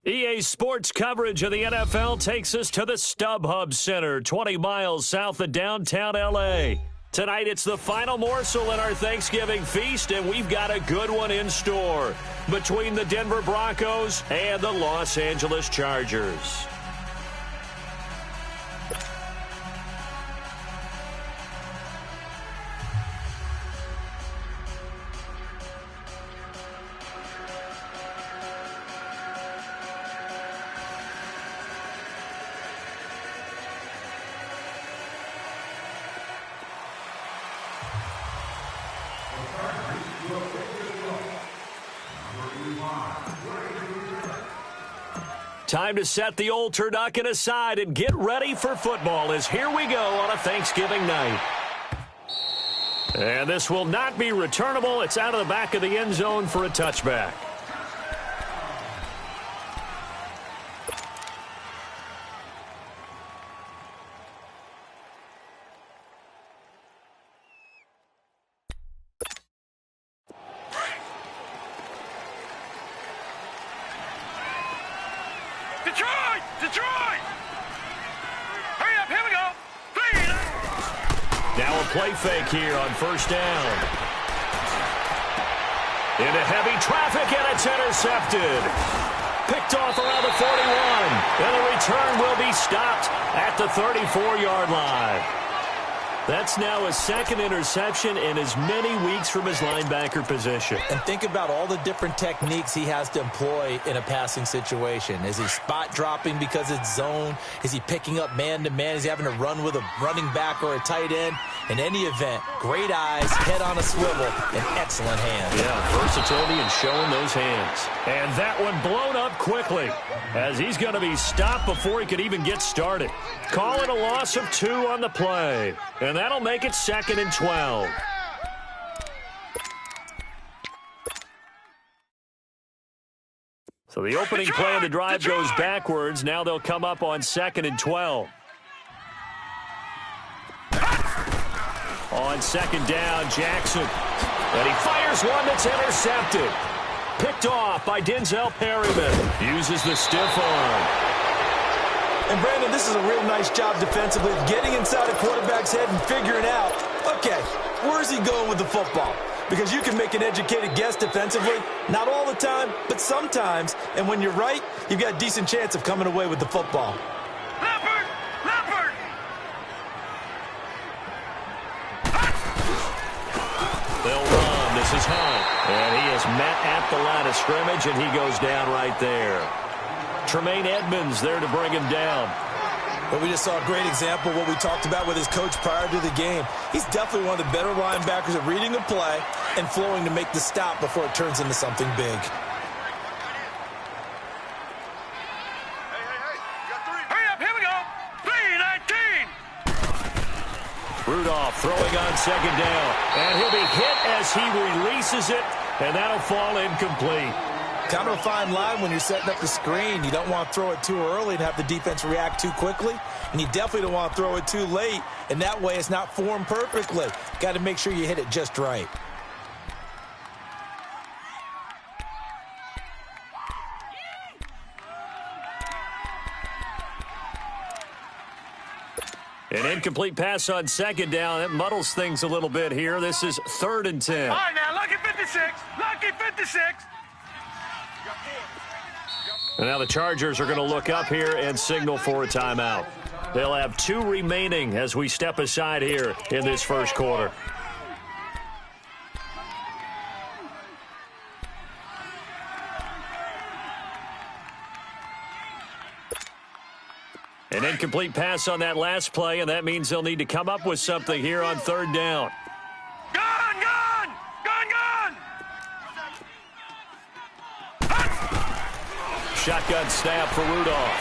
EA Sports coverage of the NFL takes us to the StubHub Center, 20 miles south of downtown L.A. Tonight, it's the final morsel in our Thanksgiving feast, and we've got a good one in store between the Denver Broncos and the Los Angeles Chargers. Time to set the old turducken aside and get ready for football as here we go on a Thanksgiving night. And this will not be returnable. It's out of the back of the end zone for a touchback. Detroit! Hurry up, here we go! Now a play fake here on first down. Into heavy traffic, and it's intercepted. Picked off around the 41. And the return will be stopped at the 34-yard line. That's now a second interception in as many weeks from his linebacker position. And think about all the different techniques he has to employ in a passing situation. Is he spot dropping because it's zone? Is he picking up man-to-man? Is he having to run with a running back or a tight end? In any event, great eyes, head on a swivel, and excellent hands. Yeah, versatility and showing those hands. And that one blown up quickly as he's going to be stopped before he could even get started. Call it a loss of 2 on the play. And that'll make it 2nd and 12. So the opening play of the drive goes backwards. Now they'll come up on 2nd and 12. On 2nd down, Jackson. And he fires one that's intercepted. Picked off by Denzel Perryman. Uses the stiff arm. And, Brandon, this is a real nice job defensively of getting inside a quarterback's head and figuring out, okay, where's he going with the football? Because you can make an educated guess defensively, not all the time, but sometimes. And when you're right, you've got a decent chance of coming away with the football. Leopard! Leopard! They'll run. This is Hunt. And he is met at the line of scrimmage, and he goes down right there. Tremaine Edmonds there to bring him down. But we just saw a great example of what we talked about with his coach prior to the game. He's definitely one of the better linebackers at reading a play and flowing to make the stop before it turns into something big. Hurry up, here we go! 3-19! Rudolph throwing on 2nd down. And he'll be hit as he releases it, and that'll fall incomplete. Kind of a fine line when you're setting up the screen. You don't want to throw it too early and have the defense react too quickly. And you definitely don't want to throw it too late. And that way it's not formed perfectly. Got to make sure you hit it just right. An incomplete pass on 2nd down. That muddles things a little bit here. This is 3rd and 10. All right, now, lucky 56. Lucky 56. And now the Chargers are going to look up here and signal for a timeout. They'll have 2 remaining as we step aside here in this first quarter. An incomplete pass on that last play, and that means they'll need to come up with something here on 3rd down. Gone, gone! Gone, gone! Shotgun snap for Rudolph.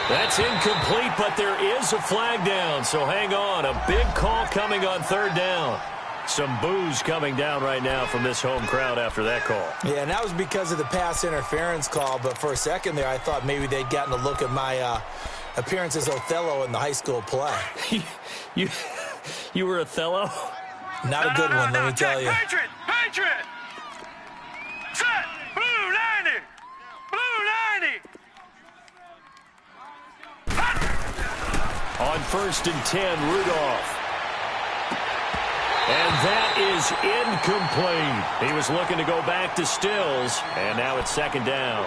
That's incomplete, but there is a flag down, so hang on. A big call coming on 3rd down. Some boos coming down right now from this home crowd after that call. Yeah, and that was because of the pass interference call, but for a second there I thought maybe they'd gotten a look at my appearance as Othello in the high school play. You were Othello? Not a good one, let me tell you. Patriot! Patriot! Set! Blue 90! On 1st and 10, Rudolph. And that is incomplete. He was looking to go back to Stills, and now it's 2nd down.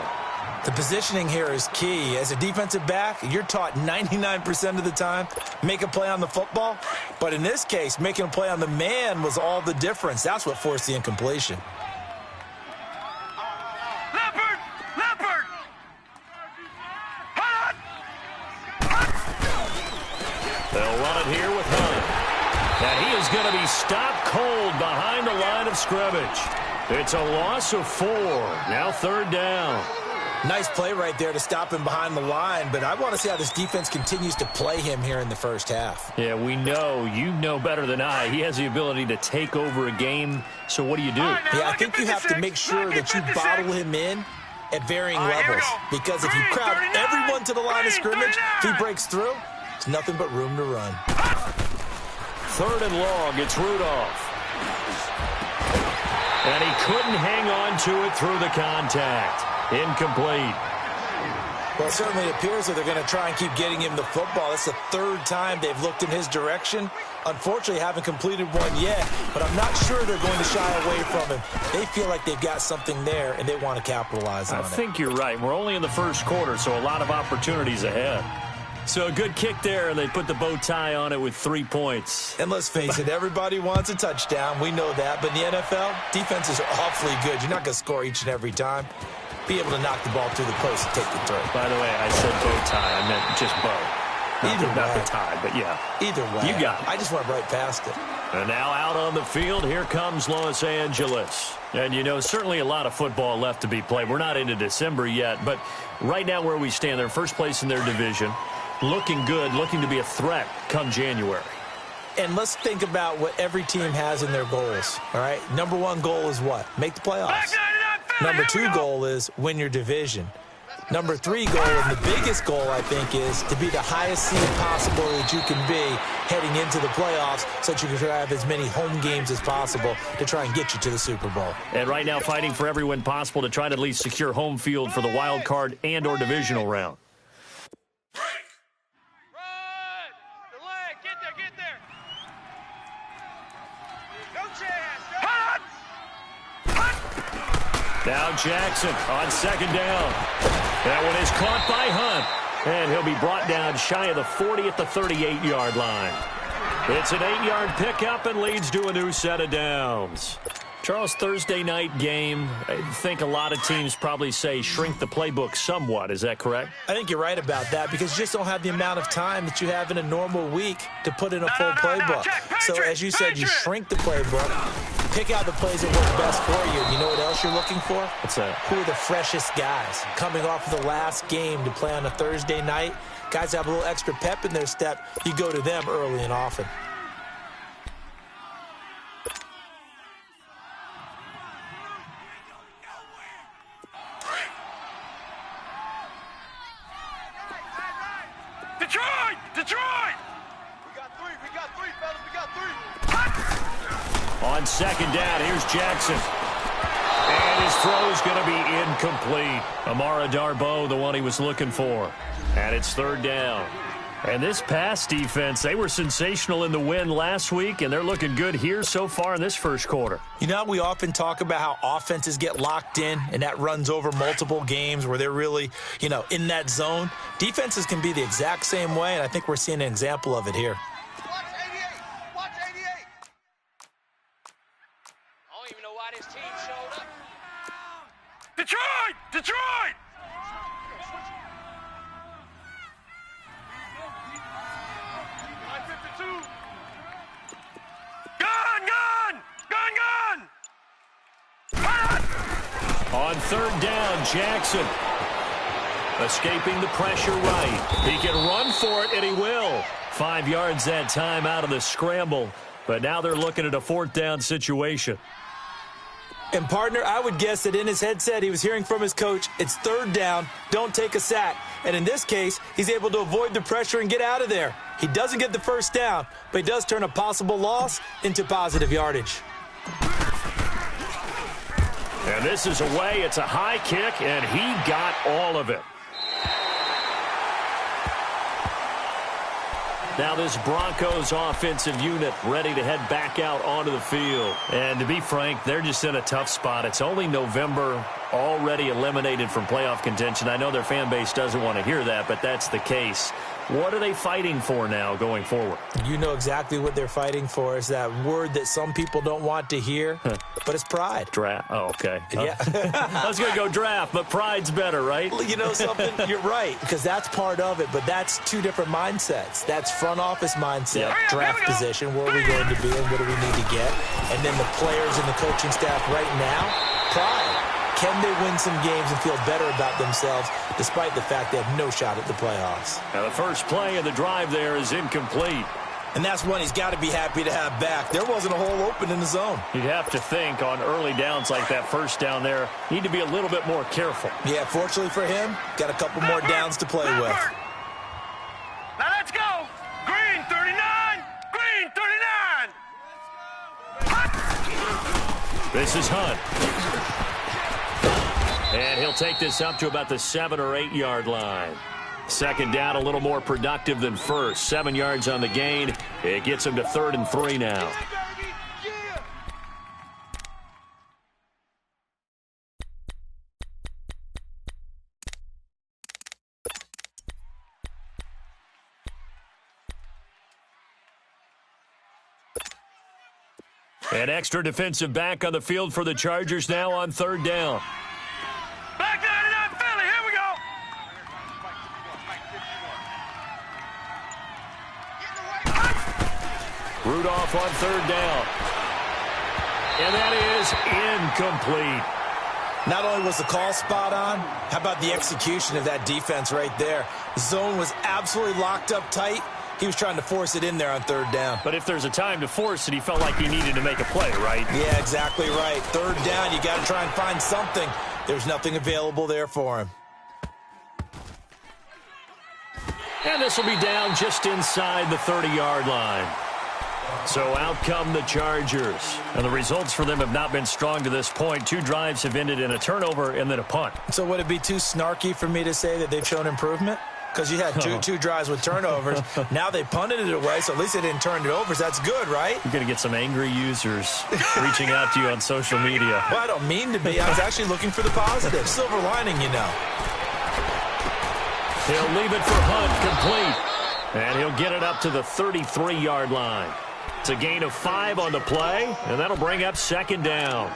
The positioning here is key. As a defensive back, you're taught 99% of the time, make a play on the football. But in this case, making a play on the man was all the difference. That's what forced the incompletion. Leopard! They'll run it here with Hunt. And he is going to be stopped cold behind the line of scrimmage. It's a loss of 4. Now 3rd down. Nice play right there to stop him behind the line, but I want to see how this defense continues to play him here in the first half. Yeah, we know. You know better than I. He has the ability to take over a game, so what do you do? Yeah, I think you have to make sure that you bottle him in at varying levels, because if you crowd everyone to the line of scrimmage, if he breaks through, it's nothing but room to run. 3rd and long, it's Rudolph. And he couldn't hang on to it through the contact. Incomplete. Well, it certainly appears that they're going to try and keep getting him the football. It's the 3rd time they've looked in his direction. Unfortunately, haven't completed one yet, but I'm not sure they're going to shy away from him. They feel like they've got something there, and they want to capitalize on it. I think you're right. We're only in the 1st quarter, so a lot of opportunities ahead. So a good kick there, and they put the bow tie on it with 3 points. And let's face it, everybody wants a touchdown. We know that. But in the NFL, defenses are awfully good. You're not going to score each and every time. Be able to knock the ball through the post and take the throw. By the way, I said bow tie. I meant just bow. Not the tie, but yeah. Either way. You got it. I just went right past it. And now out on the field, here comes Los Angeles. And, you know, certainly a lot of football left to be played. We're not into December yet, but right now where we stand, they're first place in their division. Looking good, looking to be a threat come January. And let's think about what every team has in their goals, all right? Number 1 goal is what? Make the playoffs. Number 2 goal is win your division. Number 3 goal, and the biggest goal, I think, is to be the highest seed possible that you can be heading into the playoffs so that you can have as many home games as possible to try and get you to the Super Bowl. And right now fighting for every win possible to try to at least secure home field for the wild card and or divisional round. Now Jackson on 2nd down. That one is caught by Hunt. And he'll be brought down shy of the 40 at the 38-yard line. It's an 8-yard pickup and leads to a new set of downs. Charles, Thursday night game, I think a lot of teams probably say shrink the playbook somewhat. Is that correct? I think you're right about that because you just don't have the amount of time that you have in a normal week to put in a full playbook. So as you said, you shrink the playbook, pick out the plays that work best for you. You know what else you're looking for? What's that? Who are the freshest guys coming off of the last game to play on a Thursday night? Guys have a little extra pep in their step. You go to them early and often. Detroit! We got three, fellas. We got 3. On 2nd down, here's Jackson. And his throw is going to be incomplete. Amara Darboh, the one he was looking for. And it's 3rd down. And this pass defense, they were sensational in the win last week, and they're looking good here so far in this first quarter. You know, we often talk about how offenses get locked in, and that runs over multiple games where they're really, you know, in that zone. Defenses can be the exact same way, and I think we're seeing an example of it here. Watch 88! Watch 88! I don't even know why this team showed up. Detroit! Detroit! On 3rd down, Jackson escaping the pressure right. He can run for it, and he will. 5 yards that time out of the scramble. But now they're looking at a 4th down situation. And, partner, I would guess that in his headset he was hearing from his coach, it's 3rd down, don't take a sack. And in this case, he's able to avoid the pressure and get out of there. He doesn't get the 1st down, but he does turn a possible loss into positive yardage. And this is away. It's a high kick, and he got all of it. Now this Broncos offensive unit ready to head back out onto the field. And to be frank, they're just in a tough spot. It's only November, already eliminated from playoff contention. I know their fan base doesn't want to hear that, but that's the case. What are they fighting for now going forward? You know exactly what they're fighting for. Is that word that some people don't want to hear, but it's pride. Draft. Oh, okay. Yeah. I was going to go draft, but pride's better, right? You know something? You're right, because that's part of it, but that's two different mindsets. That's front office mindset, draft position, where are we going to be and what do we need to get? And then the players and the coaching staff right now, pride. Can they win some games and feel better about themselves despite the fact they have no shot at the playoffs? Now the first play of the drive there is incomplete. And that's one he's got to be happy to have back. There wasn't a hole open in the zone. You'd have to think on early downs like that first down there, need to be a little bit more careful. Yeah, fortunately for him, got a couple more downs to play with. Now let's go. Green 39. Green 39. This is Hunt. And he'll take this up to about the 7 or 8 yard line. Second down, a little more productive than first. 7 yards on the gain. It gets him to 3rd and 3 now. An extra defensive back on the field for the Chargers now on 3rd down. Back 99 Philly. Here we go. Rudolph on 3rd down. And that is incomplete. Not only was the call spot on, how about the execution of that defense right there? The zone was absolutely locked up tight. He was trying to force it in there on 3rd down. But if there's a time to force it, he felt like he needed to make a play, right? Yeah, exactly right. 3rd down, you got to try and find something. There's nothing available there for him. And this will be down just inside the 30-yard line. So out come the Chargers. And the results for them have not been strong to this point. 2 drives have ended in a turnover and then a punt. So would it be too snarky for me to say that they've shown improvement? Because you had two drives with turnovers. Now they punted it away, so at least they didn't turn it over. So that's good, right? You're going to get some angry users reaching out to you on social media. Well, I don't mean to be. I was actually looking for the positive. Silver lining, you know. He'll leave it for Hunt, complete. And he'll get it up to the 33-yard line. It's a gain of 5 on the play, and that'll bring up 2nd down.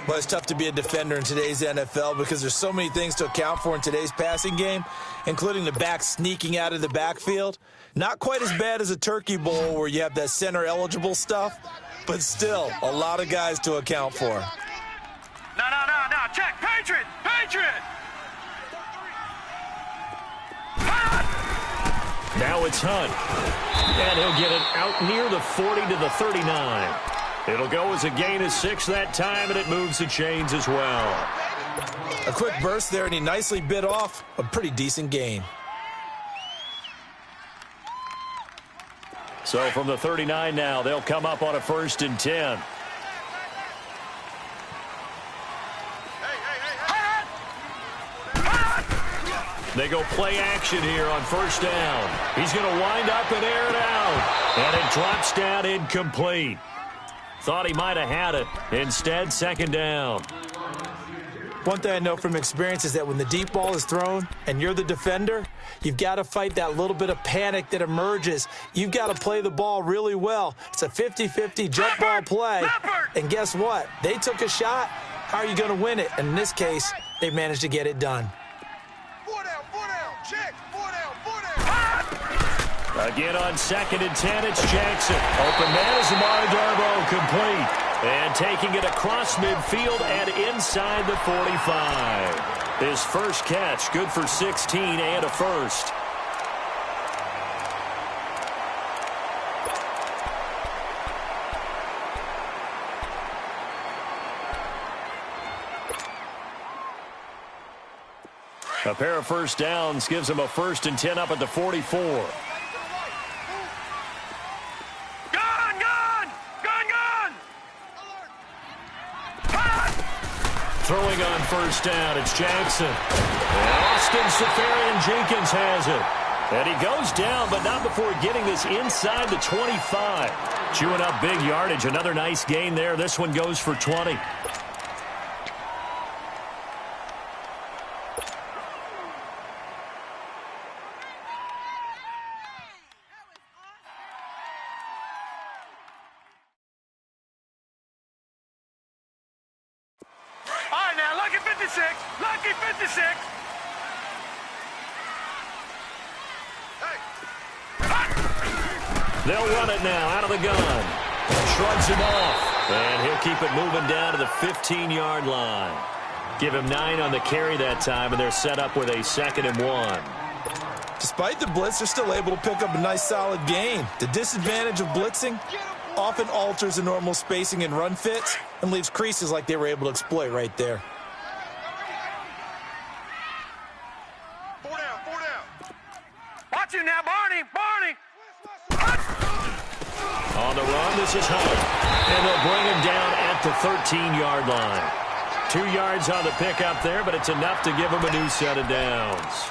Well, it's tough to be a defender in today's NFL because there's so many things to account for in today's passing game, including the back sneaking out of the backfield. Not quite as bad as a turkey bowl where you have that center-eligible stuff, but still a lot of guys to account for. No. Check. Patriot. Now it's Hunt. And he'll get it out near the 40 to the 39. It'll go as a gain of 6 that time, and it moves the chains as well. A quick burst there, and he nicely bit off a pretty decent gain. So from the 39 now, they'll come up on a 1st and 10. They go play action here on 1st down. He's going to wind up and air it out. And it drops down incomplete. Thought he might have had it. Instead, 2nd down. One thing I know from experience is that when the deep ball is thrown and you're the defender, you've got to fight that little bit of panic that emerges. You've got to play the ball really well. It's a 50-50 jump ball play. And guess what? They took a shot. How are you going to win it? And in this case, they managed to get it done. 4 down. Check. 4 down. Again on 2nd and 10, it's Jackson. Open man is Amari Darboh, complete. And taking it across midfield and inside the 45. His first catch, good for 16 and a first. A pair of 1st downs gives him a 1st and 10 up at the 44. Throwing on 1st down, it's Jackson. And Austin Safarian-Jenkins has it. And he goes down, but not before getting this inside the 25. Chewing up big yardage. Another nice gain there. This one goes for 20. All right, now, lucky 56. Lucky 56. They'll run it now out of the gun. Shrugs him off. And he'll keep it moving down to the 15-yard line. Give him 9 on the carry that time, and they're set up with a 2nd and 1. Despite the blitz, they're still able to pick up a nice solid gain. The disadvantage of blitzing often alters the normal spacing and run fits and leaves creases like they were able to exploit right there. 4 down, 4 down. Watch him now, Barney, Barney. On the run, this is Hunt. And they'll bring him down at the 13-yard line. 2 yards on the pickup there, but it's enough to give him a new set of downs.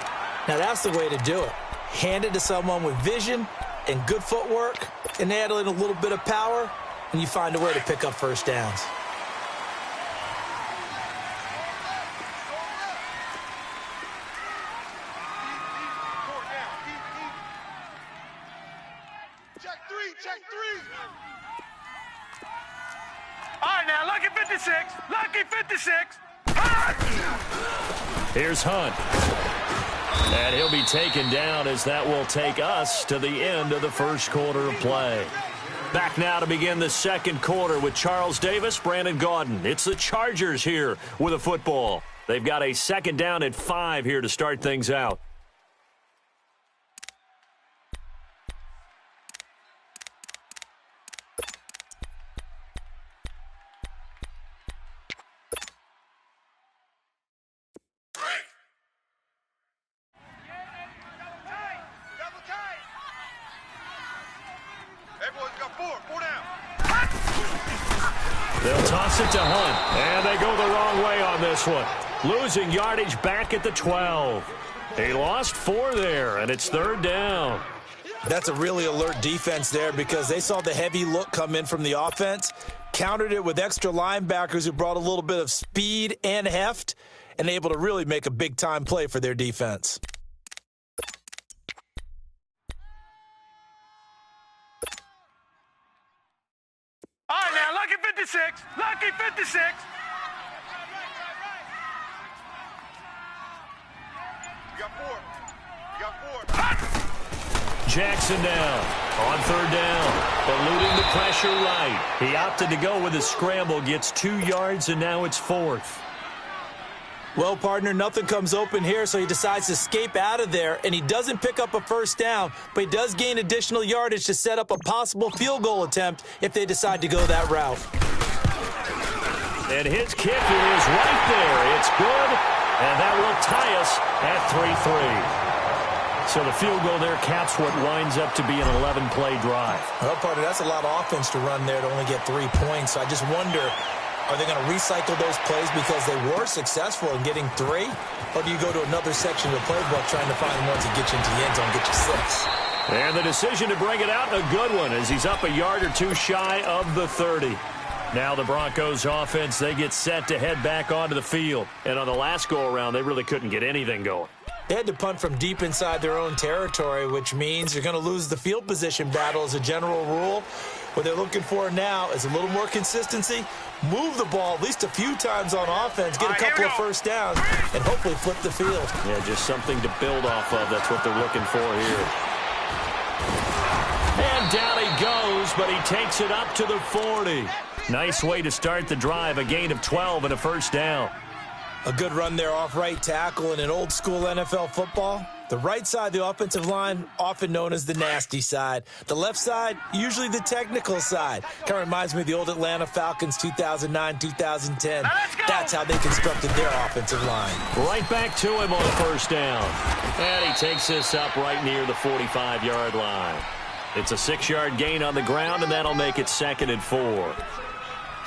Now that's the way to do it. Hand it to someone with vision and good footwork, and add in a little bit of power, and you find a way to pick up first downs. Check 3, check 3. All right, now, lucky 56. Lucky 56. Here's Hunt. And he'll be taken down as that will take us to the end of the first quarter of play. Back now to begin the second quarter with Charles Davis, Brandon Gaudin. It's the Chargers here with a football. They've got a 2nd down and 5 here to start things out. They'll toss it to Hunt, and they go the wrong way on this one. Losing yardage back at the 12. He lost 4 there, and it's 3rd down. That's a really alert defense there because they saw the heavy look come in from the offense, countered it with extra linebackers who brought a little bit of speed and heft, and able to really make a big-time play for their defense. All right, now, lucky 56. Lucky 56. You got 4. You got 4. Jackson down on 3rd down, eluding the pressure right. He opted to go with a scramble, gets 2 yards, and now it's 4th. Well, partner, nothing comes open here, so he decides to escape out of there, and he doesn't pick up a first down, but he does gain additional yardage to set up a possible field goal attempt if they decide to go that route. And his kick is right there. It's good, and that will tie us at 3-3. So the field goal there caps what winds up to be an 11-play drive. Well, partner, that's a lot of offense to run there to only get 3 points. So I just wonder, are they going to recycle those plays because they were successful in getting 3? Or do you go to another section of the playbook trying to find ones that get you into the end zone, get you 6? And the decision to bring it out, a good one, as he's up a yard or 2 shy of the 30. Now the Broncos offense, they get set to head back onto the field. And on the last go-around, they really couldn't get anything going. They had to punt from deep inside their own territory, which means you're going to lose the field position battle as a general rule. What they're looking for now is a little more consistency, move the ball at least a few times on offense, get a couple of first downs, and hopefully flip the field. Yeah, just something to build off of. That's what they're looking for here. And down he goes, but he takes it up to the 40. Nice way to start the drive, a gain of 12 and a first down. A good run there off right tackle in an old-school NFL football. The right side of the offensive line, often known as the nasty side. The left side, usually the technical side. Kind of reminds me of the old Atlanta Falcons 2009-2010. That's how they constructed their offensive line. Right back to him on first down. And he takes this up right near the 45-yard line. It's a 6-yard gain on the ground, and that'll make it 2nd and 4.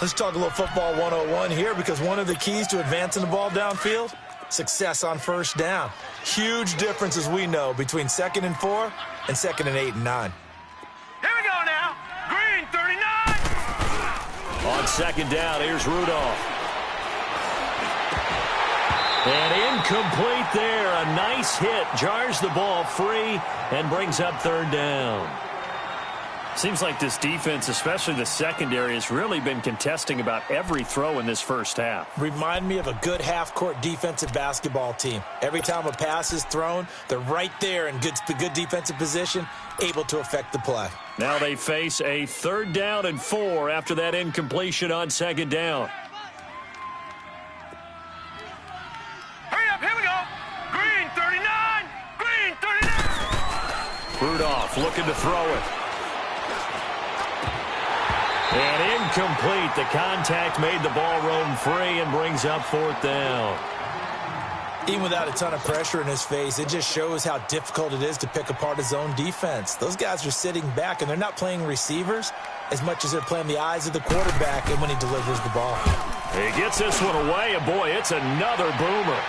Let's talk a little football 101 here, because one of the keys to advancing the ball downfield success on first down. Huge difference, as we know, between 2nd and 4 and 2nd and 8 and 9. Here we go now. Green 39. On 2nd down, here's Rudolph. And incomplete there. A nice hit. Jars the ball free and brings up 3rd down. Seems like this defense, especially the secondary, has really been contesting about every throw in this first half. Remind me of a good half-court defensive basketball team. Every time a pass is thrown, they're right there in good defensive position, able to affect the play. Now they face a 3rd down and 4 after that incompletion on 2nd down. Hurry up, here we go. Green 39. Green 39. Rudolph looking to throw it. And incomplete. The contact made the ball roam free and brings up 4th down. Even without a ton of pressure in his face, it just shows how difficult it is to pick apart his own defense. Those guys are sitting back, and they're not playing receivers as much as they're playing the eyes of the quarterback and when he delivers the ball. He gets this one away, and boy, it's another boomer.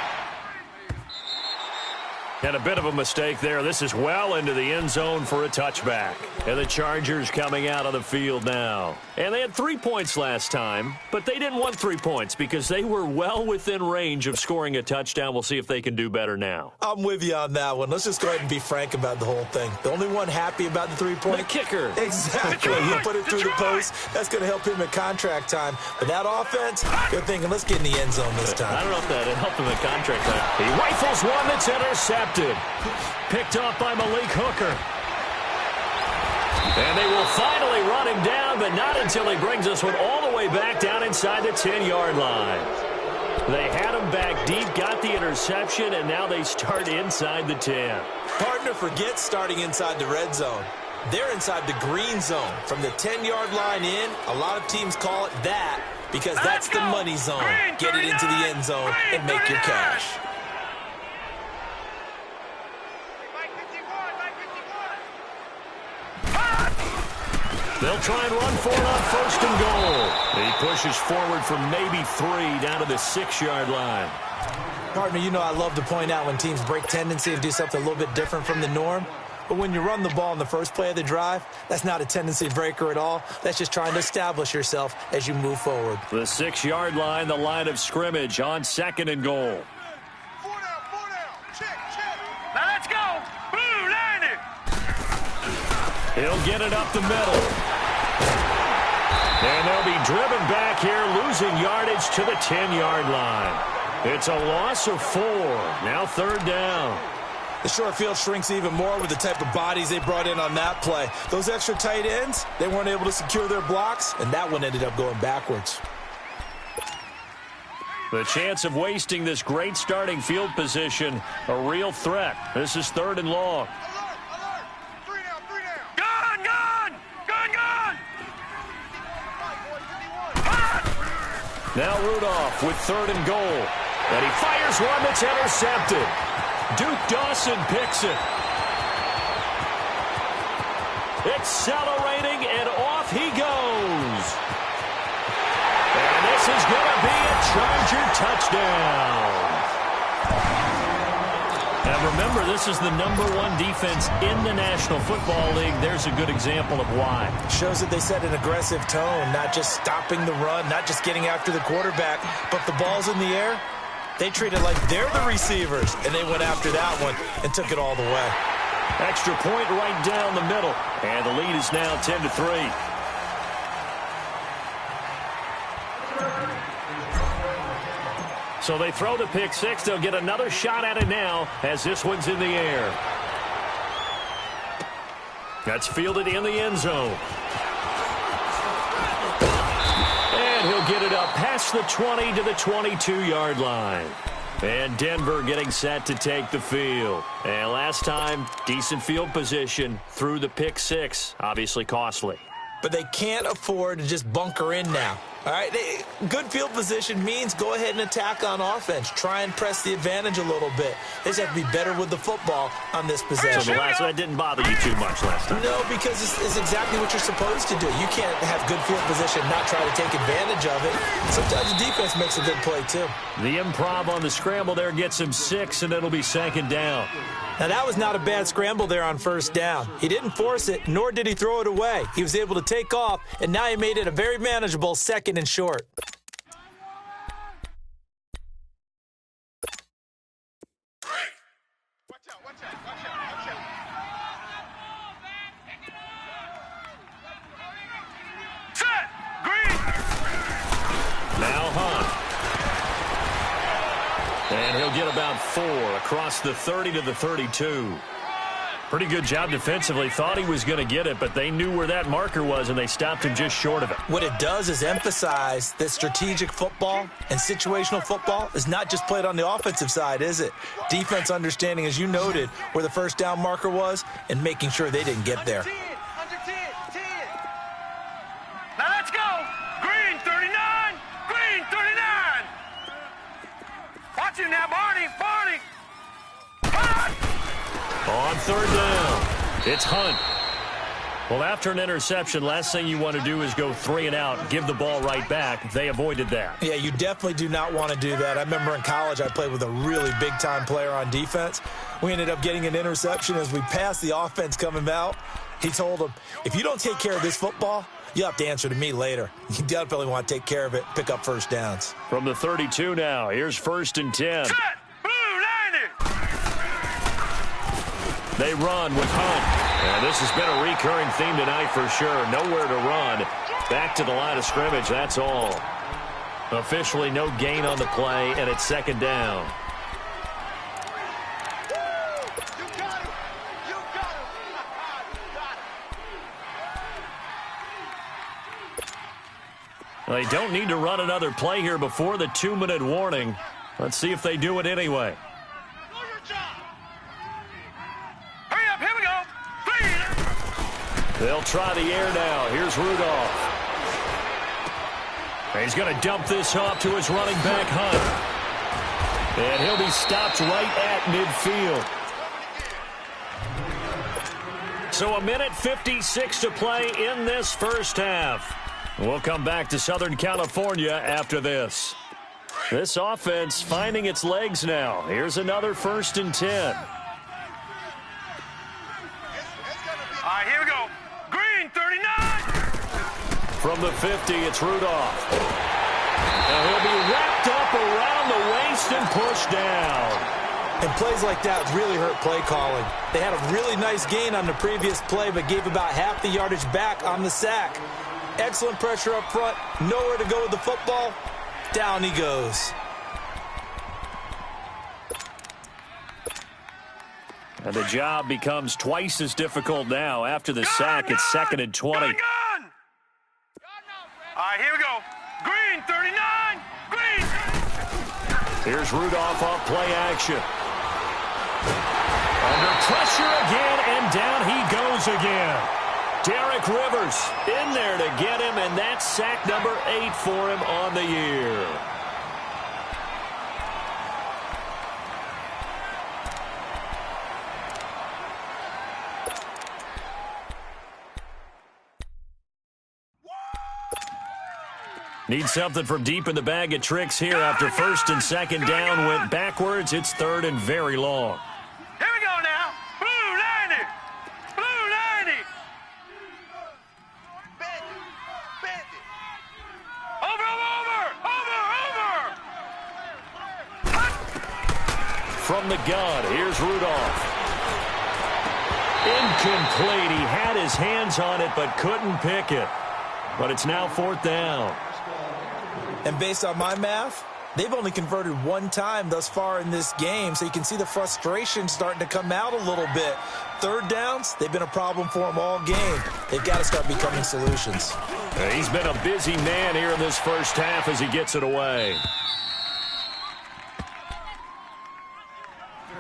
And a bit of a mistake there. This is well into the end zone for a touchback. And the Chargers coming out on the field now. And they had 3 points last time, but they didn't want 3 points because they were well within range of scoring a touchdown. We'll see if they can do better now. I'm with you on that one. Let's just go ahead and be frank about the whole thing. The only one happy about the 3-point? The kicker. Exactly. He'll put it through the post. That's going to help him at contract time. But that offense, they're thinking, let's get in the end zone this time. I don't know if that helped him at contract time. He rifles one that's intercepted. Picked off by Malik Hooker. And they will finally run him down, but not until he brings this one all the way back down inside the 10-yard line. They had him back deep, got the interception, and now they start inside the 10. Partner, forget starting inside the red zone. They're inside the green zone. From the 10-yard line in, a lot of teams call it that because that's the money zone. Get it into the end zone and make your cash. They'll try and run for it on 1st and goal. He pushes forward from maybe 3 down to the 6-yard line. Partner, you know I love to point out when teams break tendency and do something a little bit different from the norm. But when you run the ball in the first play of the drive, that's not a tendency breaker at all. That's just trying to establish yourself as you move forward. The 6-yard line, the line of scrimmage on 2nd and goal. 4 down. Check. Now let's go. Blue, line it. He'll get it up the middle. And they'll be driven back here, losing yardage to the 10-yard line. It's a loss of 4. Now 3rd down. The short field shrinks even more with the type of bodies they brought in on that play. Those extra tight ends, they weren't able to secure their blocks, and that one ended up going backwards. The chance of wasting this great starting field position, a real threat. This is 3rd and long. Alert. 3 down. Gun. Now Rudolph with 3rd and goal. And he fires one that's intercepted. Duke Dawson picks it. Accelerating, and off he goes. And this is going to be a Charger touchdown. Now remember, this is the #1 defense in the National Football League. There's a good example of why. Shows that they set an aggressive tone, not just stopping the run, not just getting after the quarterback, but the ball's in the air. They treat it like they're the receivers, and they went after that one and took it all the way. Extra point right down the middle, and the lead is now 10-3. So they throw the pick six. They'll get another shot at it now as this one's in the air. That's fielded in the end zone. And he'll get it up past the 20 to the 22-yard line. And Denver getting set to take the field. And last time, decent field position through the pick six. Obviously costly. But they can't afford to just bunker in now. All right, good field position means go ahead and attack on offense. Try and press the advantage a little bit. They just have to be better with the football on this possession. So that didn't bother you too much last time? No, because it's exactly what you're supposed to do. You can't have good field position and not try to take advantage of it. Sometimes the defense makes a good play, too. The improv on the scramble there gets him 6, and it'll be second down. Now, that was not a bad scramble there on first down. He didn't force it, nor did he throw it away. He was able to take off, and now he made it a very manageable second and short. Set! Green! Now Hunt. And he'll get about 4 across the 30 to the 32. Pretty good job defensively. Thought he was going to get it, but they knew where that marker was, and they stopped him just short of it. What it does is emphasize that strategic football and situational football is not just played on the offensive side, is it? Defense understanding, as you noted, where the first down marker was and making sure they didn't get there. Under 10, 10. Now let's go! Green, 39! Green, 39! Watch him now, Barney! Barney! Hunt! On third down, it's Hunt. Well, after an interception, last thing you want to do is go 3 and out, give the ball right back. They avoided that. Yeah, you definitely do not want to do that. I remember in college I played with a really big-time player on defense. We ended up getting an interception as we passed the offense coming out. He told him, if you don't take care of this football, you'll have to answer to me later. You definitely want to take care of it, pick up first downs. From the 32 now, here's 1st and 10. Set! Blue, 90! They run with Hunt. And this has been a recurring theme tonight for sure. Nowhere to run. Back to the line of scrimmage, that's all. Officially no gain on the play, and it's second down. You got him! You got him! You got him! They don't need to run another play here before the 2-minute warning. Let's see if they do it anyway. Hurry up, here we go! 3! They'll try the air now. Here's Rudolph. He's going to dump this off to his running back, Hunt. And he'll be stopped right at midfield. So 1:56 to play in this first half. We'll come back to Southern California after this. This offense finding its legs now. Here's another 1st and 10. All right, here we go. Green, 39! From the 50, it's Rudolph. Now he'll be wrapped up around the waist and pushed down. And plays like that really hurt play calling. They had a really nice gain on the previous play, but gave about half the yardage back on the sack. Excellent pressure up front. Nowhere to go with the football. Down he goes. And the job becomes twice as difficult now. After the sack, it's 2nd and 20. Gun! All right, here we go. Green, 39! Green! Here's Rudolph off play action. Under pressure again, and down he goes again. Derek Rivers in there to get him, and that's sack number 8 for him on the year. Need something from deep in the bag of tricks here after 1st and 2nd down went backwards. It's 3rd and very long. Here we go now. Blue 90! Blue 90! Bandit! Over! From the gun, here's Rudolph. Incomplete. He had his hands on it but couldn't pick it. But it's now 4th down. And based on my math, they've only converted 1 time thus far in this game, so you can see the frustration starting to come out a little bit. 3rd downs, they've been a problem for them all game. They've got to start becoming solutions. He's been a busy man here in this first half as he gets it away.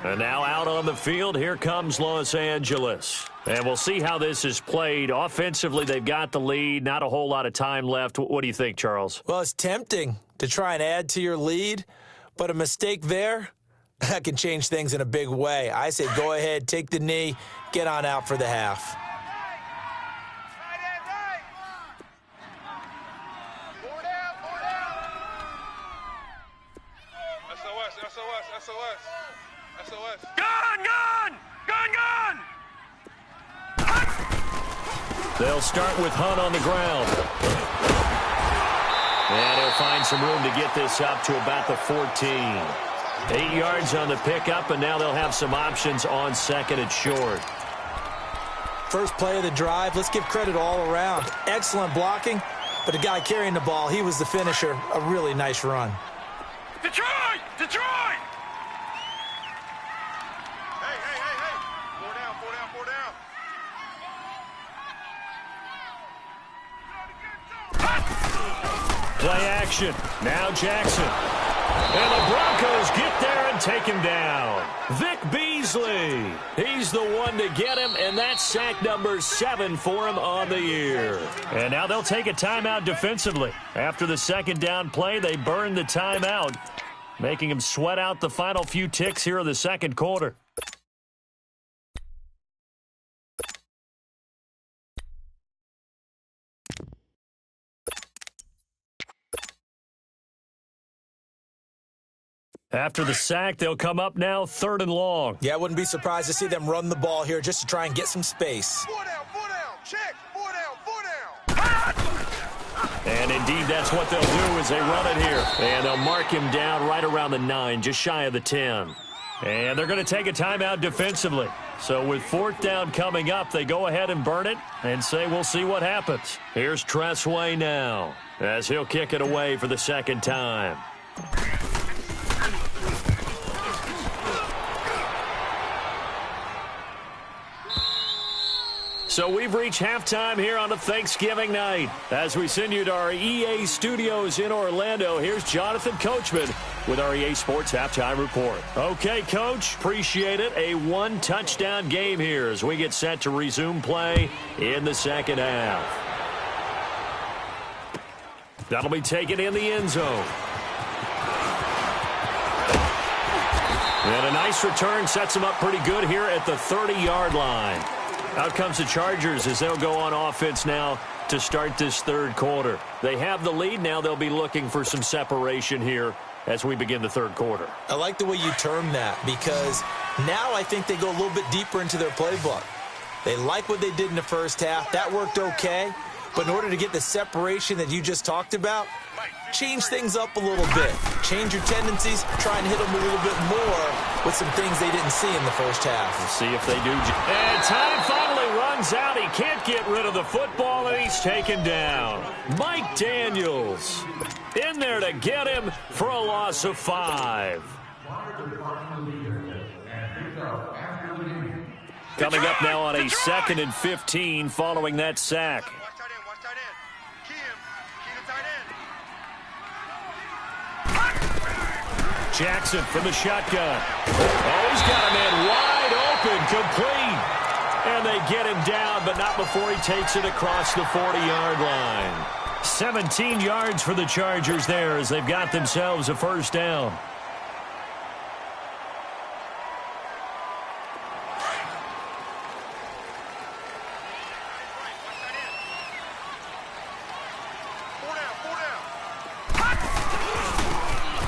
And now out on the field, here comes Los Angeles. And we'll see how this is played. Offensively, they've got the lead. Not a whole lot of time left. What do you think, Charles? Well, it's tempting to try and add to your lead, but a mistake there, that can change things in a big way. I say go ahead, take the knee, get on out for the half. SOS. Gun! They'll start with Hunt on the ground. And he'll find some room to get this up to about the 14. 8 yards on the pickup, and now they'll have some options on second and short. First play of the drive, let's give credit all around. Excellent blocking, but the guy carrying the ball, he was the finisher. A really nice run. Detroit! Hey. 4 down. Play action. Now Jackson. And the Broncos get there and take him down. Vic Beasley. He's the one to get him, and that's sack number 7 for him on the year. And now they'll take a timeout defensively. After the second down play, they burn the timeout, making him sweat out the final few ticks here in the second quarter. After the sack, they'll come up now 3rd and long. Yeah, I wouldn't be surprised to see them run the ball here just to try and get some space. 4 down. Check. 4 down. And indeed, that's what they'll do as they run it here. And they'll mark him down right around the 9, just shy of the 10. And they're going to take a timeout defensively. So with 4th down coming up, they go ahead and burn it and say we'll see what happens. Here's Tressway now as he'll kick it away for the second time. So we've reached halftime here on a Thanksgiving night. As we send you to our EA studios in Orlando, here's Jonathan Coachman with our EA Sports Halftime Report. Okay, Coach, appreciate it. A 1-touchdown game here as we get set to resume play in the second half. That'll be taken in the end zone. And a nice return sets them up pretty good here at the 30-yard line. Out comes the Chargers as they'll go on offense now to start this third quarter. They have the lead. Now they'll be looking for some separation here as we begin the third quarter. I like the way you term that because now I think they go a little bit deeper into their playbook. They like what they did in the first half. That worked okay. But in order to get the separation that you just talked about, change things up a little bit. Change your tendencies. Try and hit them a little bit more with some things they didn't see in the first half. We'll see if they do. And time finally runs out. He can't get rid of the football, and he's taken down. Mike Daniels in there to get him for a loss of 5. Coming up now on a 2nd and 15 following that sack. Watch tight end. Key the tight end. Jackson from the shotgun. Oh, he's got a man wide open, complete. And they get him down, but not before he takes it across the 40-yard line. 17 yards for the Chargers there as they've got themselves a first down.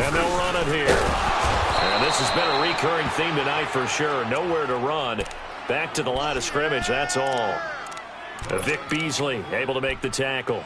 And they'll run it here. And this has been a recurring theme tonight for sure. Nowhere to run. Back to the line of scrimmage, that's all. Vic Beasley able to make the tackle.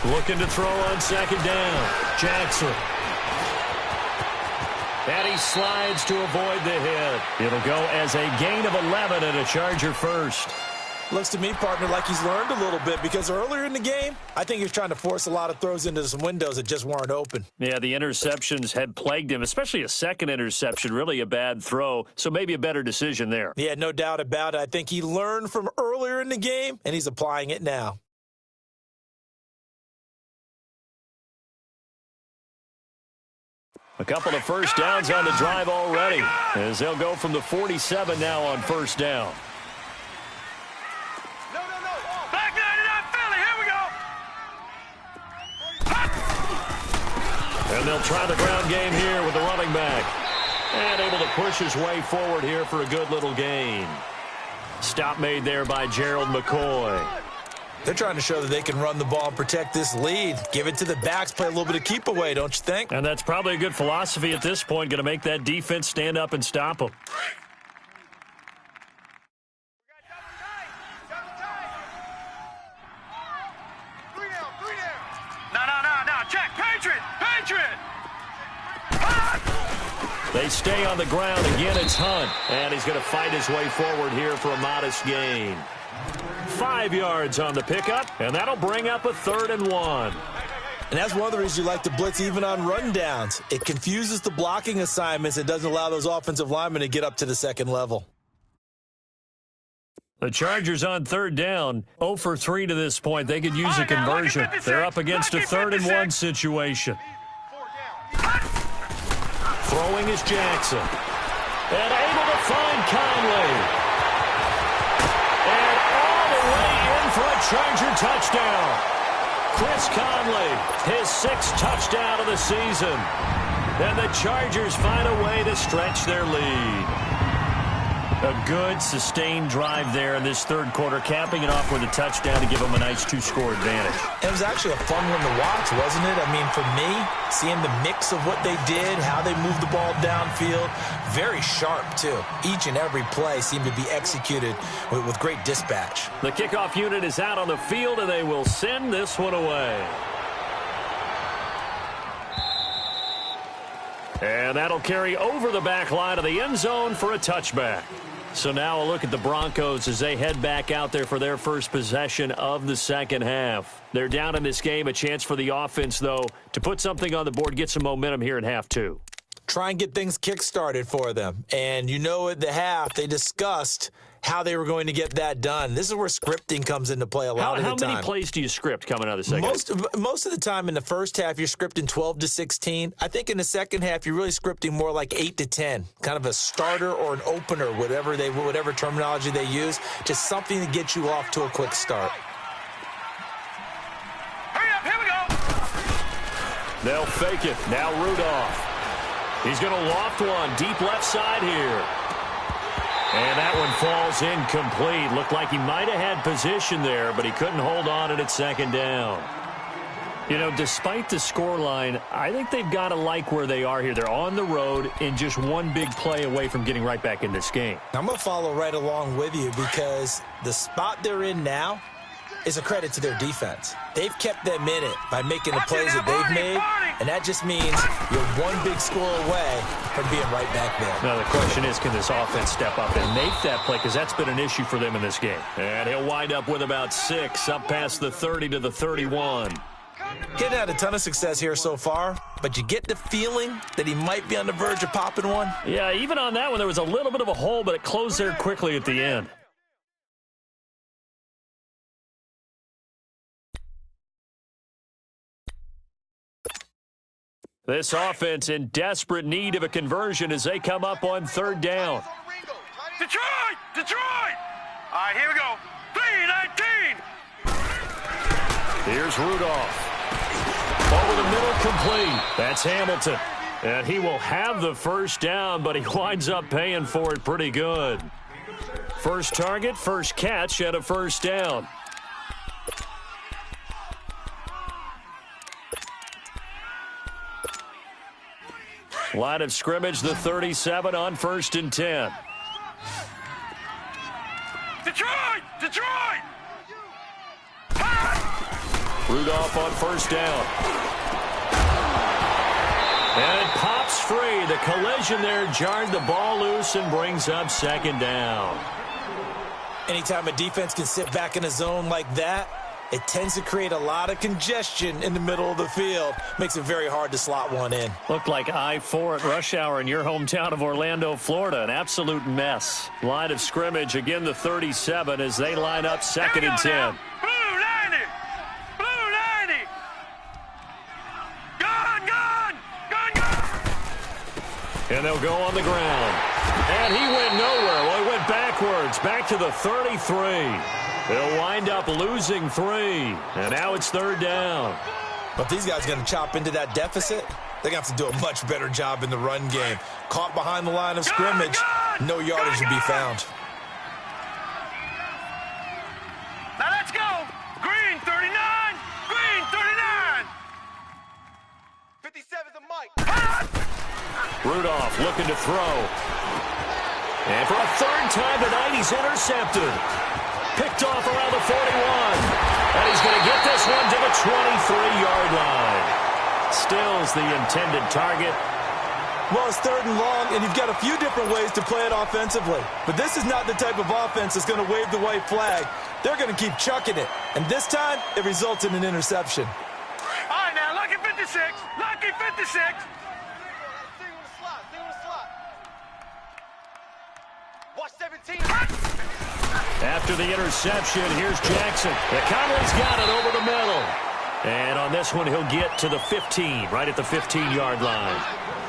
Looking to throw on second down. Jackson. And he slides to avoid the hit. It'll go as a gain of 11 and a Charger first. Looks to me, partner, like he's learned a little bit because earlier in the game, I think he was trying to force a lot of throws into some windows that just weren't open. Yeah, the interceptions had plagued him, especially a second interception, really a bad throw, so maybe a better decision there. Yeah, no doubt about it. I think he learned from earlier in the game, and he's applying it now. A couple of first downs on the drive already, as they'll go from the 47 now on first down. Back 99 Philly, here we go. And they'll try the ground game here with the running back. And able to push his way forward here for a good little gain. Stop made there by Gerald McCoy. They're trying to show that they can run the ball and protect this lead. Give it to the backs, play a little bit of keep away, don't you think? And that's probably a good philosophy at this point, going to make that defense stand up and stop them. No, check, Patriot. They stay on the ground. Again, it's Hunt. And he's going to fight his way forward here for a modest gain. 5 yards on the pickup, and that'll bring up a 3rd and 1. And that's one of the reasons you like to blitz even on rundowns. It confuses the blocking assignments. It doesn't allow those offensive linemen to get up to the second level. The Chargers on 3rd down, 0 for 3 to this point. They could use a conversion. They're up against a 3rd and 1 situation. Throwing is Jackson. And able to find Conley. And all the way in for a Charger touchdown. Chris Conley, his 6th touchdown of the season. And the Chargers find a way to stretch their lead. A good, sustained drive there in this 3rd quarter, capping it off with a touchdown to give them a nice 2-score advantage. It was actually a fun one to watch, wasn't it? I mean, for me, seeing the mix of what they did, how they moved the ball downfield, very sharp, too. Each and every play seemed to be executed with great dispatch. The kickoff unit is out on the field, and they will send this one away. And that'll carry over the back line of the end zone for a touchback. So now a look at the Broncos as they head back out there for their first possession of the second half. They're down in this game. A chance for the offense, though, to put something on the board, get some momentum here in half 2. Try and get things kick-started for them. And you know at the half, they discussed how they were going to get that done. This is where scripting comes into play a lot of the time. How many plays do you script coming out of the second half? Most of the time in the first half, you're scripting 12 to 16. I think in the second half, you're really scripting more like 8 to 10, kind of a starter or an opener, whatever terminology they use, just something to get you off to a quick start. Hurry up, here we go. They'll fake it. Now Rudolph. He's going to loft one deep left side here. And that one falls incomplete. Looked like he might have had position there, but he couldn't hold on at second down. You know, despite the scoreline, I think they've got to like where they are here. They're on the road and just one big play away from getting right back in this game. I'm going to follow right along with you because the spot they're in now is a credit to their defense. They've kept them in it by making the plays that they've made, and that just means you're one big score away from being right back there. Now the question is, can this offense step up and make that play? Because that's been an issue for them in this game. And he'll wind up with about 6, up past the 30 to the 31. Getting had a ton of success here so far, but you get the feeling that he might be on the verge of popping one. Yeah, even on that one, there was a little bit of a hole, but it closed there quickly at the end. This offense in desperate need of a conversion as they come up on 3rd down. Detroit! All right, here we go. 3-19. Here's Rudolph. Over the middle, complete. That's Hamilton. And he will have the first down, but he winds up paying for it pretty good. First target, first catch, and a first down. Line of scrimmage, the 37 on 1st and 10. Detroit! Rudolph on first down. And it pops free. The collision there jarred the ball loose and brings up 2nd down. Anytime a defense can sit back in a zone like that, it tends to create a lot of congestion in the middle of the field. Makes it very hard to slot one in. Looked like I-4 at rush hour in your hometown of Orlando, Florida. An absolute mess. Line of scrimmage, again the 37 as they line up 2nd and 10. Blue 90! Blue 90! Gun! And they'll go on the ground. And he went nowhere. Well, he went backwards, back to the 33. They'll wind up losing 3. And now it's 3rd down. But if these guys are going to chop into that deficit, they're going to have to do a much better job in the run game. Caught behind the line of scrimmage, no yardage to be found. Now let's go! Green 39! Green 39! 57's a Mike. Rudolph looking to throw. And for a 3rd time tonight, he's intercepted. Picked off around the 41. And he's going to get this one to the 23-yard line. Still's the intended target. Well, it's 3rd and long, and you've got a few different ways to play it offensively. But this is not the type of offense that's going to wave the white flag. They're going to keep chucking it. And this time, it results in an interception. All right, now, lucky 56. Lucky 56. Watch 17. After the interception, here's Jackson. Conley's got it over the middle. And on this one, he'll get to the 15, right at the 15-yard line.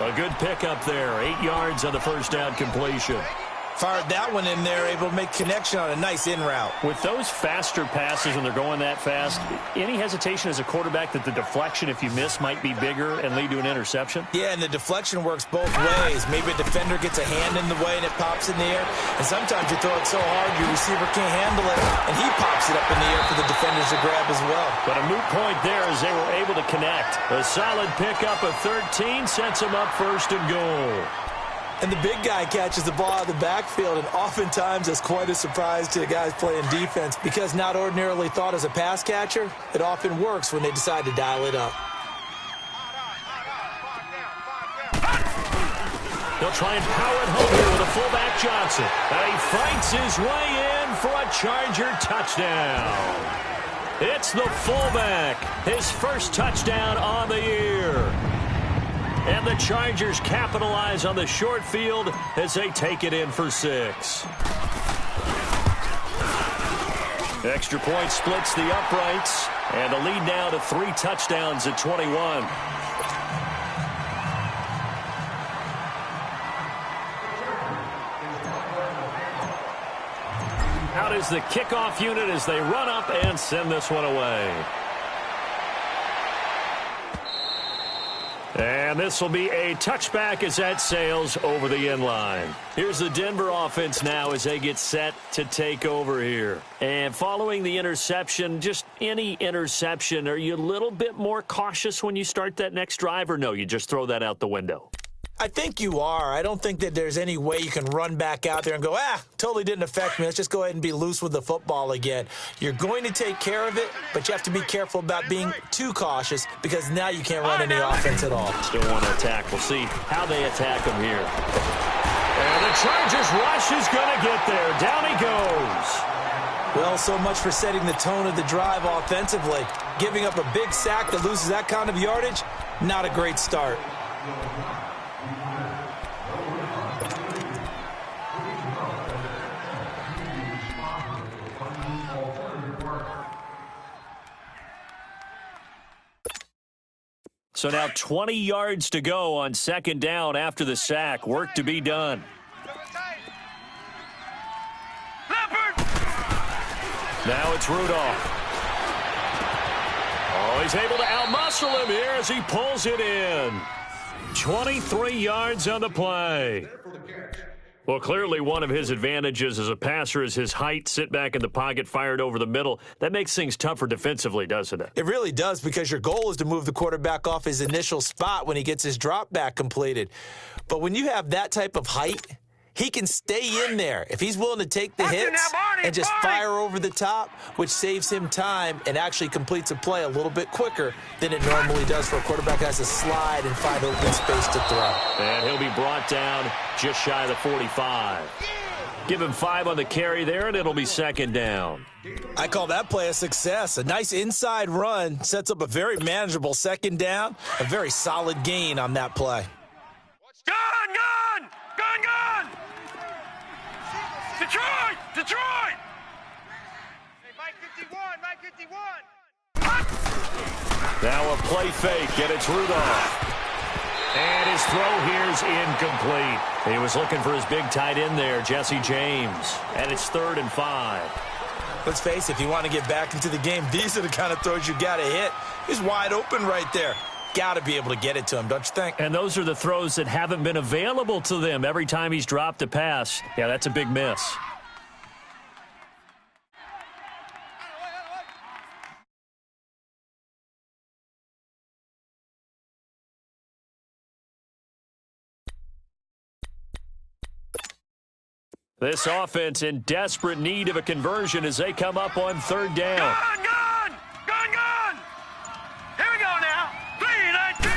A good pickup there, 8 yards on the first down completion. Fired that one in there, able to make connection on a nice in route. With those faster passes when they're going that fast, any hesitation as a quarterback that the deflection, if you miss, might be bigger and lead to an interception? Yeah, and the deflection works both ways. Maybe a defender gets a hand in the way and it pops in the air. And sometimes you throw it so hard your receiver can't handle it, and he pops it up in the air for the defenders to grab as well. But a moot point there as they were able to connect. A solid pickup of 13 sets them up 1st and goal. And the big guy catches the ball out of the backfield, and oftentimes that's quite a surprise to the guys playing defense because not ordinarily thought as a pass catcher, it often works when they decide to dial it up. They'll try and power it home here with a fullback Johnson. And he fights his way in for a Charger touchdown. It's the fullback, his first touchdown on the year. And the Chargers capitalize on the short field as they take it in for 6. Extra point splits the uprights, and the lead now to 3 touchdowns at 21. Out is the kickoff unit as they run up and send this one away. And this will be a touchback as that sails over the end line. Here's the Denver offense now as they get set to take over here. And following the interception, just any interception, are you a little bit more cautious when you start that next drive, or no, you just throw that out the window? I think you are. I don't think that there's any way you can run back out there and go, totally didn't affect me. Let's just go ahead and be loose with the football again. You're going to take care of it, but you have to be careful about being too cautious because now you can't run any offense at all. Still want to attack. We'll see how they attack him here. And the Chargers rush is going to get there. Down he goes. Well, so much for setting the tone of the drive offensively. Giving up a big sack that loses that kind of yardage, not a great start. So now 20 yards to go on 2nd down after the sack. Work to be done. Now it's Rudolph. Oh, he's able to outmuscle him here as he pulls it in. 23 yards on the play. Well, clearly one of his advantages as a passer is his height. Sit back in the pocket, fired over the middle. That makes things tougher defensively, doesn't it? It really does, because your goal is to move the quarterback off his initial spot when he gets his drop back completed. But when you have that type of height, he can stay in there. If he's willing to take the hits and just fire over the top, which saves him time and actually completes a play a little bit quicker than it normally does for a quarterback who has to slide and find open space to throw. And he'll be brought down just shy of the 45. Give him 5 on the carry there, and it'll be second down. I call that play a success. A nice inside run sets up a very manageable second down, a very solid gain on that play. Gun, gun! Gun, gun! Detroit! Detroit! Hey, Mike 51, Mike 51! Now a play fake, and it's Rudolph. And his throw here's incomplete. He was looking for his big tight end there, Jesse James. And it's 3rd and 5. Let's face it, if you want to get back into the game, these are the kind of throws you got to hit. He's wide open right there. Got to be able to get it to him, don't you think? And those are the throws that haven't been available to them every time he's dropped a pass. Yeah, that's a big miss. This offense in desperate need of a conversion as they come up on 3rd down. Gun, gun! Gun, gun! Here we go now. 3-19!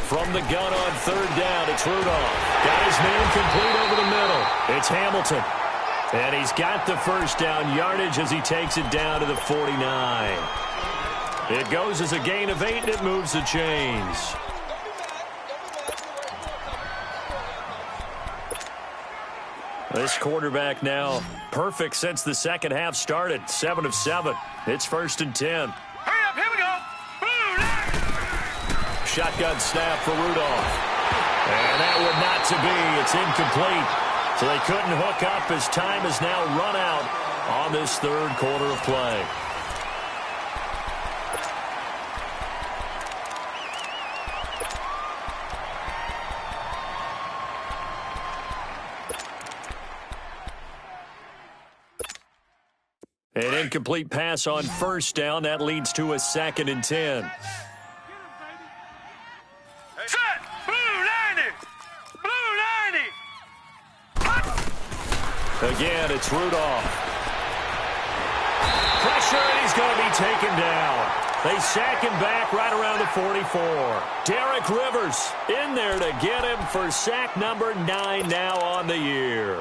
From the gun on 3rd down, it's Rudolph. Got his man complete over the middle. It's Hamilton. And he's got the first down yardage as he takes it down to the 49. It goes as a gain of 8, and it moves the chains. This quarterback now perfect since the second half started. 7 of 7. It's 1st and 10. Hurry up, here we go! Boom! Shotgun snap for Rudolph. And that would not to be. It's incomplete. So they couldn't hook up as time has now run out on this 3rd quarter of play. An incomplete pass on 1st down. That leads to a 2nd and 10. Set! Blue 90! Blue 90! Again, it's Rudolph. Pressure, and he's going to be taken down. They sack him back right around the 44. Derek Rivers in there to get him for sack number 9 now on the year.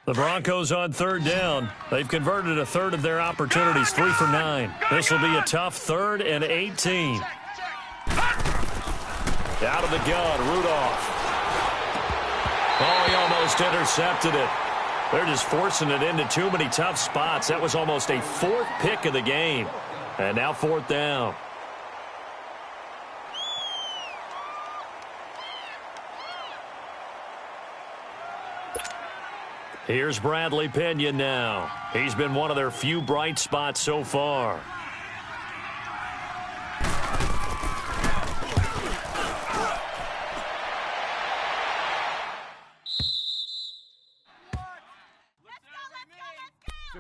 The Broncos on 3rd down. They've converted a 1/3 of their opportunities, 3 for 9. This will be a tough 3rd and 18. Out of the gun, Rudolph. Oh, he almost intercepted it. They're just forcing it into too many tough spots. That was almost a 4th pick of the game. And now 4th down. Here's Bradley Pinion now. He's been one of their few bright spots so far.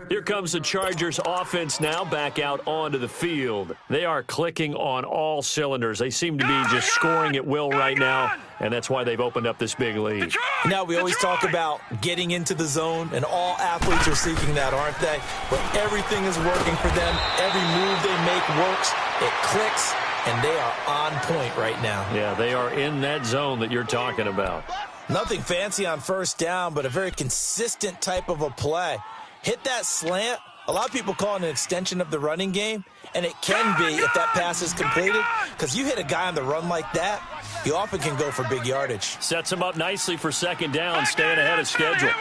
Here comes the Chargers offense now back out onto the field. They are clicking on all cylinders. They seem to be just scoring at will right now, and that's why they've opened up this big lead. Now, we always talk about getting into the zone, and all athletes are seeking that, aren't they? Where everything is working for them. Every move they make works. It clicks, and they are on point right now. Yeah, they are in that zone that you're talking about. Nothing fancy on 1st down, but a very consistent type of a play. Hit that slant. A lot of people call it an extension of the running game, and it can be if that pass is completed, because you hit a guy on the run like that, you often can go for big yardage. Sets him up nicely for 2nd down, staying ahead of schedule.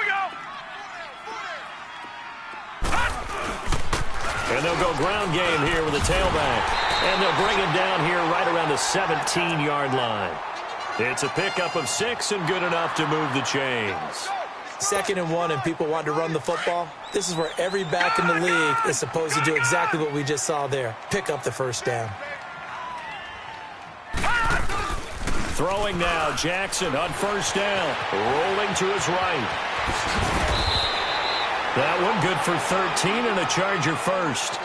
And they'll go ground game here with a tailback. And they'll bring him down here right around the 17-yard line. It's a pickup of 6 and good enough to move the chains. 2nd and 1 and people want to run the football. This is where every back in the league is supposed to do exactly what we just saw there. Pick up the 1st down. Throwing now, Jackson on 1st down. Rolling to his right. That one good for 13 and a Charger first.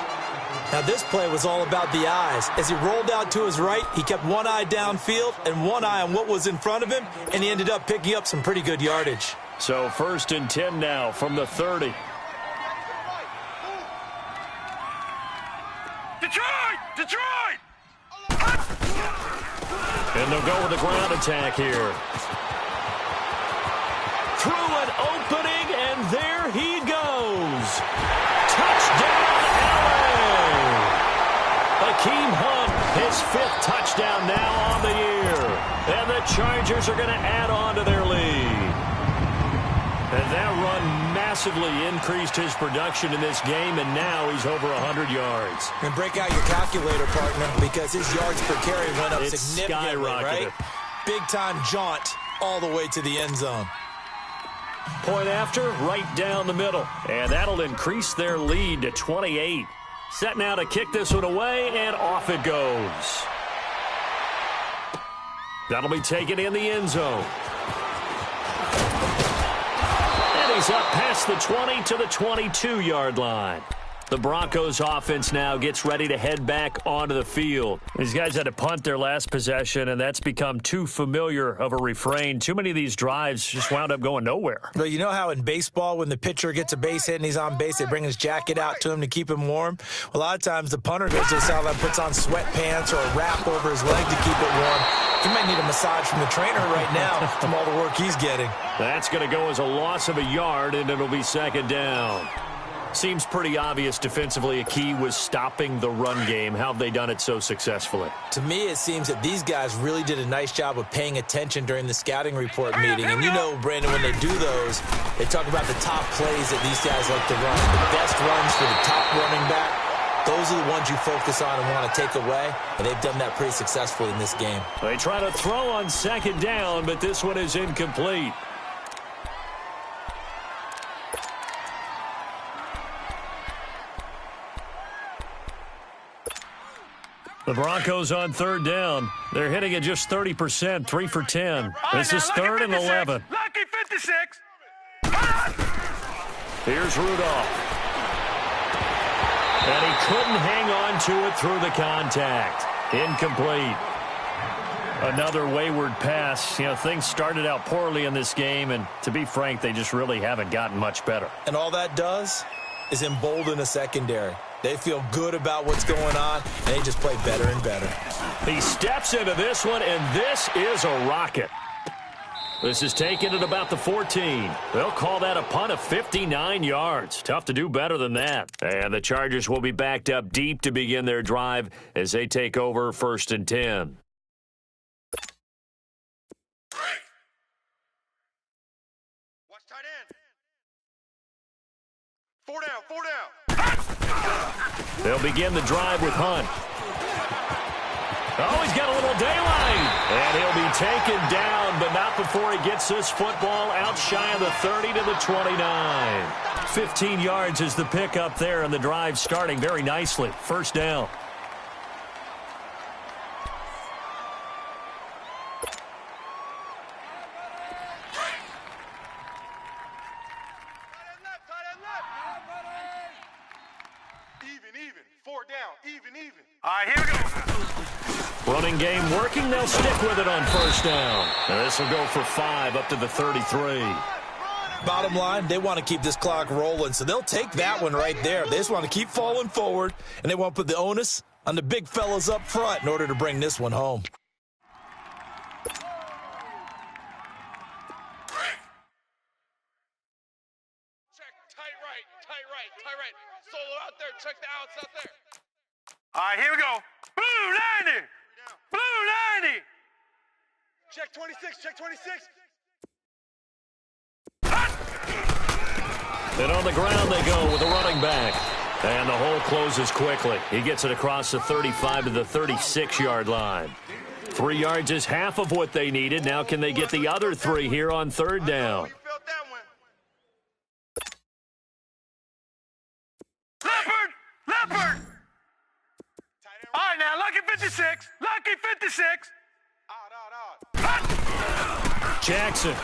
Now this play was all about the eyes. As he rolled out to his right, he kept one eye downfield and one eye on what was in front of him, and he ended up picking up some pretty good yardage. So 1st and 10 now from the 30. Detroit! Detroit! And they'll go with the ground attack here. Through an opening, and there he goes. Touchdown, LA! Hakeem Hunt, his 5th touchdown now on the year. And the Chargers are going to add on to their lead. And that run massively increased his production in this game, and now he's over 100 yards. And break out your calculator, partner, because his yards per carry went up significantly, right? Big-time jaunt all the way to the end zone. Point after, right down the middle. And that'll increase their lead to 28. Set now to kick this one away, and off it goes. That'll be taken in the end zone. And he's up past the 20 to the 22-yard line. The Broncos offense now gets ready to head back onto the field. These guys had to punt their last possession, and that's become too familiar of a refrain. Too many of these drives just wound up going nowhere. But you know how in baseball, when the pitcher gets a base hit and he's on base, they bring his jacket out to him to keep him warm? Well, a lot of times the punter goes to the sideline, puts on sweatpants or a wrap over his leg to keep it warm. He might need a massage from the trainer right now from all the work he's getting. That's going to go as a loss of a yard, and it'll be second down. Seems pretty obvious defensively a key was stopping the run game. How have they done it so successfully? To me, it seems that these guys really did a nice job of paying attention during the scouting report meeting. And you know, Brandon, when they do those, they talk about the top plays that these guys like to run. The best runs for the top running back, those are the ones you focus on and want to take away. And they've done that pretty successfully in this game. They try to throw on second down, but this one is incomplete. The Broncos on third down. They're hitting at just 30%, 3 for 10. This is 3rd and 11. Lucky 56. Here's Rudolph. And he couldn't hang on to it through the contact. Incomplete. Another wayward pass. You know, things started out poorly in this game, and to be frank, they just really haven't gotten much better. And all that does is embolden a secondary. They feel good about what's going on, and they just play better and better. He steps into this one, and this is a rocket. This is taken at about the 14. They'll call that a punt of 59 yards. Tough to do better than that. And the Chargers will be backed up deep to begin their drive as they take over 1st and 10. Watch tight end. 4 down, 4 down. They'll begin the drive with Hunt. Oh, he's got a little daylight. And he'll be taken down, but not before he gets this football out shy of the 30 to the 29. 15 yards is the pickup there, and the drive starting very nicely. 1st down. Even. 4 down. Even. All right, here we go. Running game working. They'll stick with it on 1st down. And this will go for 5 up to the 33. Bottom line, they want to keep this clock rolling, so they'll take that one right there. They just want to keep falling forward, and they want to put the onus on the big fellas up front in order to bring this one home. Tight right. Solo out there. Check the outs out there. All right, here we go. Blue 90. Blue 90. Check 26. Check 26. And on the ground they go with the running back. And the hole closes quickly. He gets it across the 35 to the 36-yard line. 3 yards is half of what they needed. Now can they get the other 3 here on 3rd down? Leopard! All right, now, lucky 56. Lucky 56. Out. Jackson.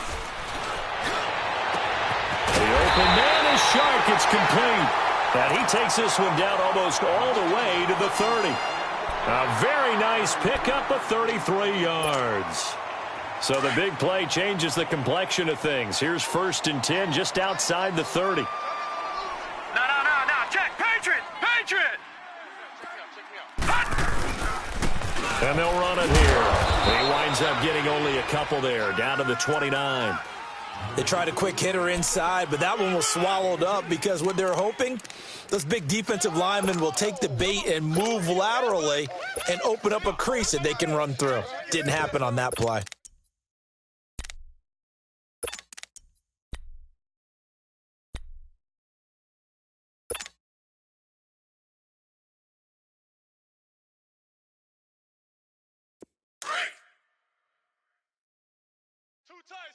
The open man is sharp. It's complete. And he takes this one down almost all the way to the 30. A very nice pickup of 33 yards. So the big play changes the complexion of things. Here's 1st and 10 just outside the 30. No. Check. Patriot. And they'll run it here. He winds up getting only a couple there, down to the 29. They tried a quick hitter inside, but that one was swallowed up because what they're hoping, those big defensive linemen will take the bait and move laterally and open up a crease that they can run through. Didn't happen on that play.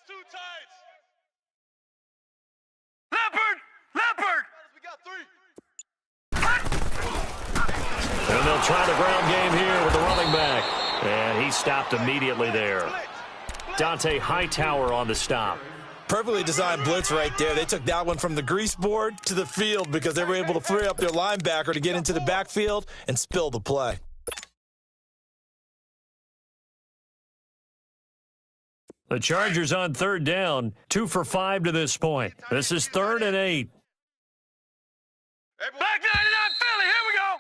Two tights. Leopard. We got 3. And they'll try the ground game here with the running back. And he stopped immediately there. Dante Hightower on the stop. Perfectly designed blitz right there. They took that one from the grease board to the field because they were able to free up their linebacker to get into the backfield and spill the play. The Chargers on third down, 2 for 5 to this point. This is 3rd and 8. Black 99 Philly, here we go.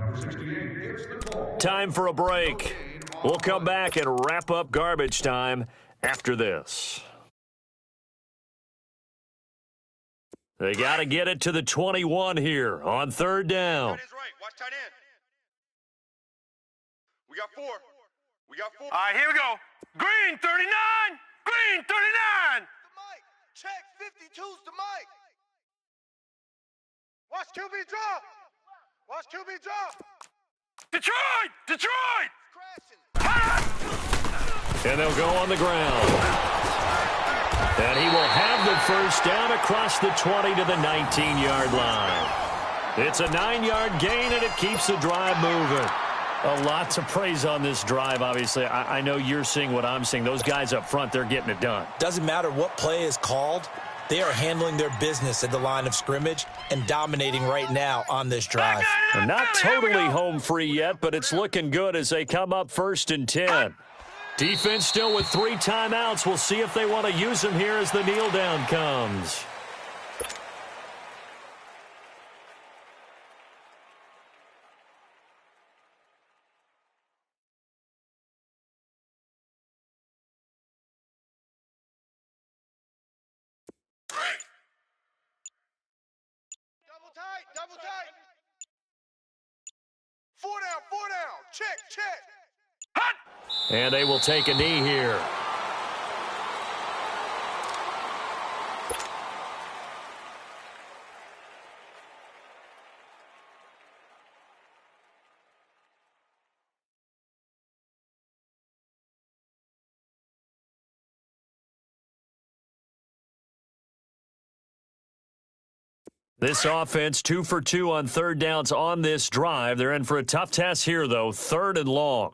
Number 68 gets the ball. Time for a break. We'll come back and wrap up garbage time after this. They got to get it to the 21 here on third down. Tight end's right. Watch tight end. We got 4. All right, here we go. Green 39. Green 39. The mic. Check 52's the mic. Watch QB drop. Detroit. And they'll go on the ground. And he will have the first down across the 20 to the 19-yard line. It's a 9-yard gain, and it keeps the drive moving. A lot to praise on this drive, obviously. I know you're seeing what I'm seeing. Those guys up front, they're getting it done. Doesn't matter what play is called. They are handling their business at the line of scrimmage and dominating right now on this drive. They're not totally home free yet, but it's looking good as they come up 1st and 10. Defense still with 3 timeouts. We'll see if they want to use them here as the kneel down comes. Double tight. 4 down. Check. Hot. And they will take a knee here. This offense 2 for 2 on third downs on this drive. They're in for a tough task here, though. 3rd and long.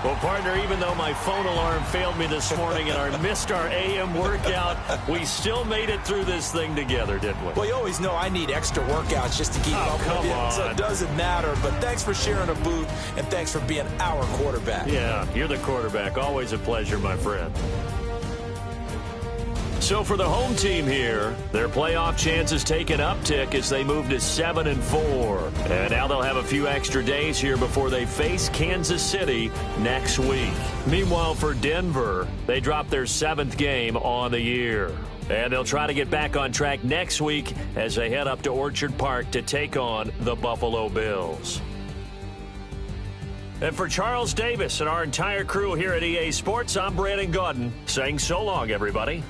Well, partner, even though my phone alarm failed me this morning and I missed our AM workout, we still made it through this thing together, didn't we? Well, you always know I need extra workouts just to keep up with you, so it doesn't matter. But thanks for sharing a booth, and thanks for being our quarterback. Yeah, you're the quarterback. Always a pleasure, my friend. So for the home team here, their playoff chances take an uptick as they move to 7-4. And now they'll have a few extra days here before they face Kansas City next week. Meanwhile, for Denver, they drop their 7th game on the year. And they'll try to get back on track next week as they head up to Orchard Park to take on the Buffalo Bills. And for Charles Davis and our entire crew here at EA Sports, I'm Brandon Gaudin saying so long, everybody.